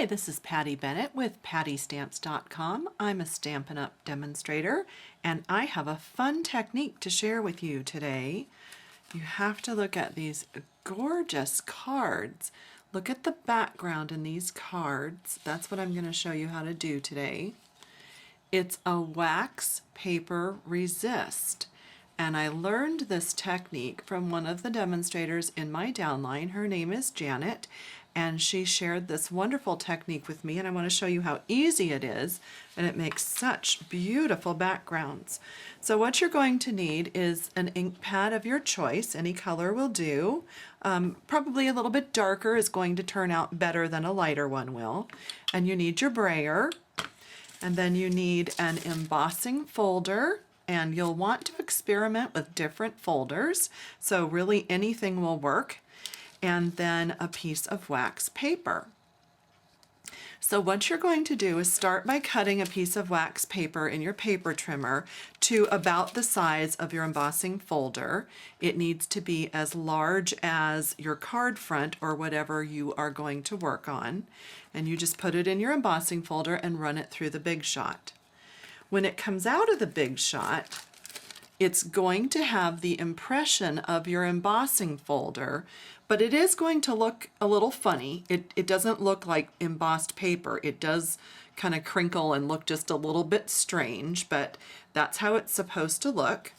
Hi, this is Patty Bennett with PattyStamps.com. I'm a Stampin' Up! Demonstrator, and I have a fun technique to share with you today. You have to look at these gorgeous cards. Look at the background in these cards. That's what I'm going to show you how to do today. It's a wax paper resist. And I learned this technique from one of the demonstrators in my downline. Her name is Janet, and she shared this wonderful technique with me, and I want to show you how easy it is, and it makes such beautiful backgrounds. So what you're going to need is an ink pad of your choice. Any color will do. Probably a little bit darker is going to turn out better than a lighter one will. And you need your brayer, and then you need an embossing folder. And you'll want to experiment with different folders, so really anything will work, and then a piece of wax paper. So what you're going to do is start by cutting a piece of wax paper in your paper trimmer to about the size of your embossing folder. It needs to be as large as your card front or whatever you are going to work on, and you just put it in your embossing folder and run it through the Big Shot. When it comes out of the Big Shot, it's going to have the impression of your embossing folder, but it is going to look a little funny. It doesn't look like embossed paper. It does kind of crinkle and look just a little bit strange, but that's how it's supposed to look.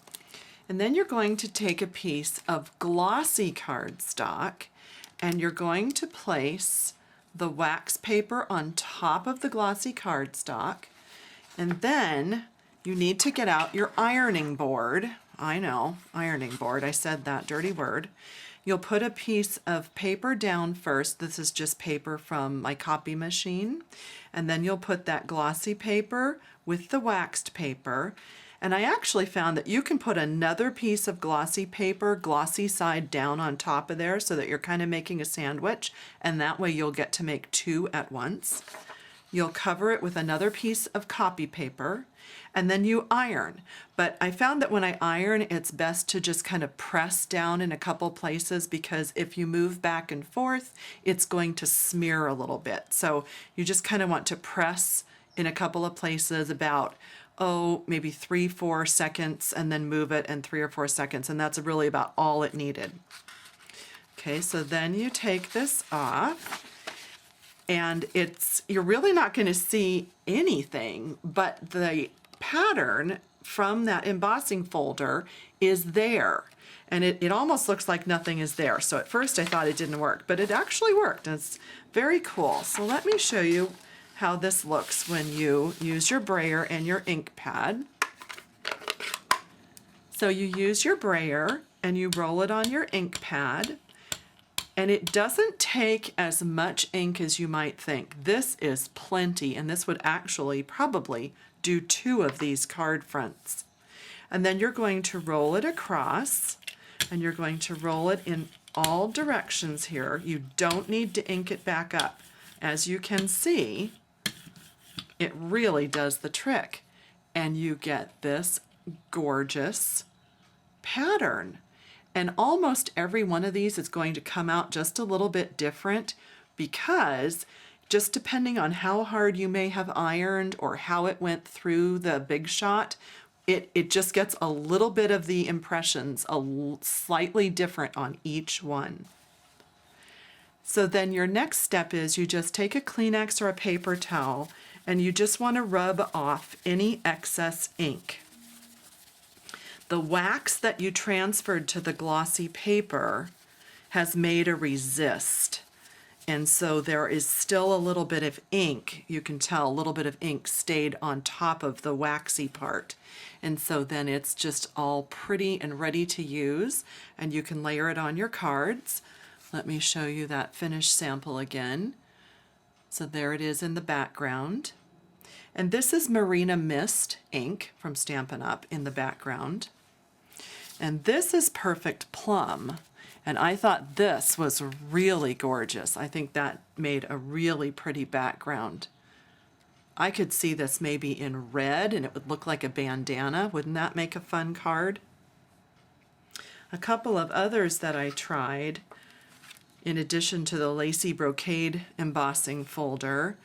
And then you're going to take a piece of glossy cardstock, and you're going to place the wax paper on top of the glossy cardstock. And then you need to get out your ironing board. I know, ironing board, I said that dirty word. You'll put a piece of paper down first. This is just paper from my copy machine. And then you'll put that glossy paper with the waxed paper. And I actually found that you can put another piece of glossy paper, glossy side down on top of there so that you're kind of making a sandwich. And that way you'll get to make two at once. You'll cover it with another piece of copy paper, and then you iron. But I found that when I iron, it's best to just kind of press down in a couple places, because if you move back and forth, it's going to smear a little bit. So you just kind of want to press in a couple of places about, maybe 3-4 seconds, and then move it in 3 or 4 seconds, and that's really about all it needed. Okay, so then you take this off. And you're really not going to see anything, but the pattern from that embossing folder is there. And it almost looks like nothing is there. So at first I thought it didn't work, but it actually worked. And it's very cool. So let me show you how this looks when you use your brayer and your ink pad. So you use your brayer and you roll it on your ink pad. And it doesn't take as much ink as you might think. This is plenty, and this would actually probably do 2 of these card fronts. And then you're going to roll it across, and you're going to roll it in all directions here. You don't need to ink it back up. As you can see, it really does the trick. And you get this gorgeous pattern. And almost every one of these is going to come out just a little bit different, because just depending on how hard you may have ironed or how it went through the Big Shot, it just gets a little bit of the impressions slightly different on each one. So then your next step is you just take a Kleenex or a paper towel, and you just want to rub off any excess ink. The wax that you transferred to the glossy paper has made a resist. And so there is still a little bit of ink. You can tell a little bit of ink stayed on top of the waxy part. And so then it's just all pretty and ready to use. And you can layer it on your cards. Let me show you that finished sample again. So there it is in the background. And this is Marina Mist ink from Stampin' Up! In the background. And this is Perfect Plum. And I thought this was really gorgeous. I think that made a really pretty background. I could see this maybe in red, and it would look like a bandana. Wouldn't that make a fun card? A couple of others that I tried in addition to the lacy brocade embossing folder.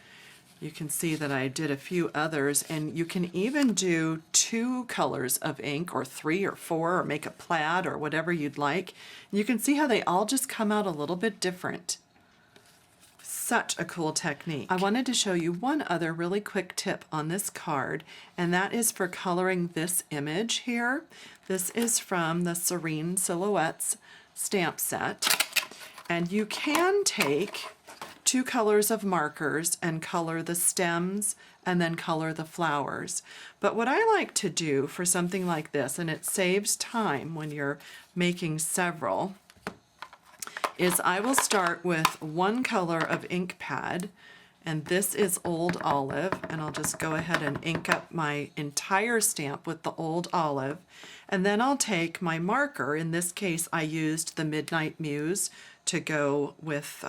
You can see that I did a few others, and you can even do 2 colors of ink, or 3 or 4, or make a plaid or whatever you'd like. You can see how they all just come out a little bit different. Such a cool technique. I wanted to show you one other really quick tip on this card, and that is for coloring this image here. This is from the Serene Silhouettes stamp set, and you can take 2 colors of markers and color the stems and then color the flowers. But what I like to do for something like this, and it saves time when you're making several, is I will start with 1 color of ink pad, and this is Old Olive, and I'll just go ahead and ink up my entire stamp with the Old Olive, and then I'll take my marker. In this case I used the Midnight Muse to go with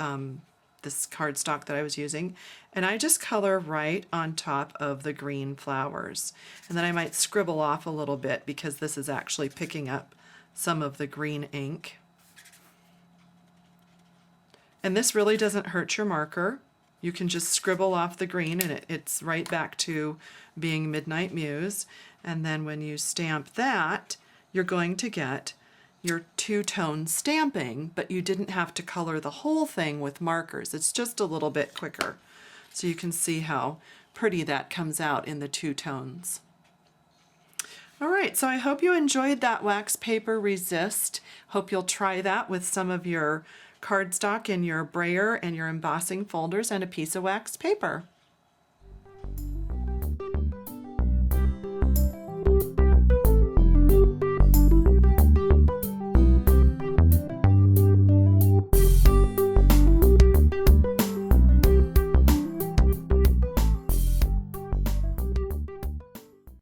this cardstock that I was using, and I just color right on top of the green flowers. And then I might scribble off a little bit because this is actually picking up some of the green ink. And this really doesn't hurt your marker. You can just scribble off the green and it's right back to being Midnight Muse. And then when you stamp that, you're going to get your 2-tone stamping, but you didn't have to color the whole thing with markers. It's just a little bit quicker. So you can see how pretty that comes out in the 2 tones. All right, so I hope you enjoyed that wax paper resist. Hope you'll try that with some of your cardstock in your brayer and your embossing folders and a piece of wax paper.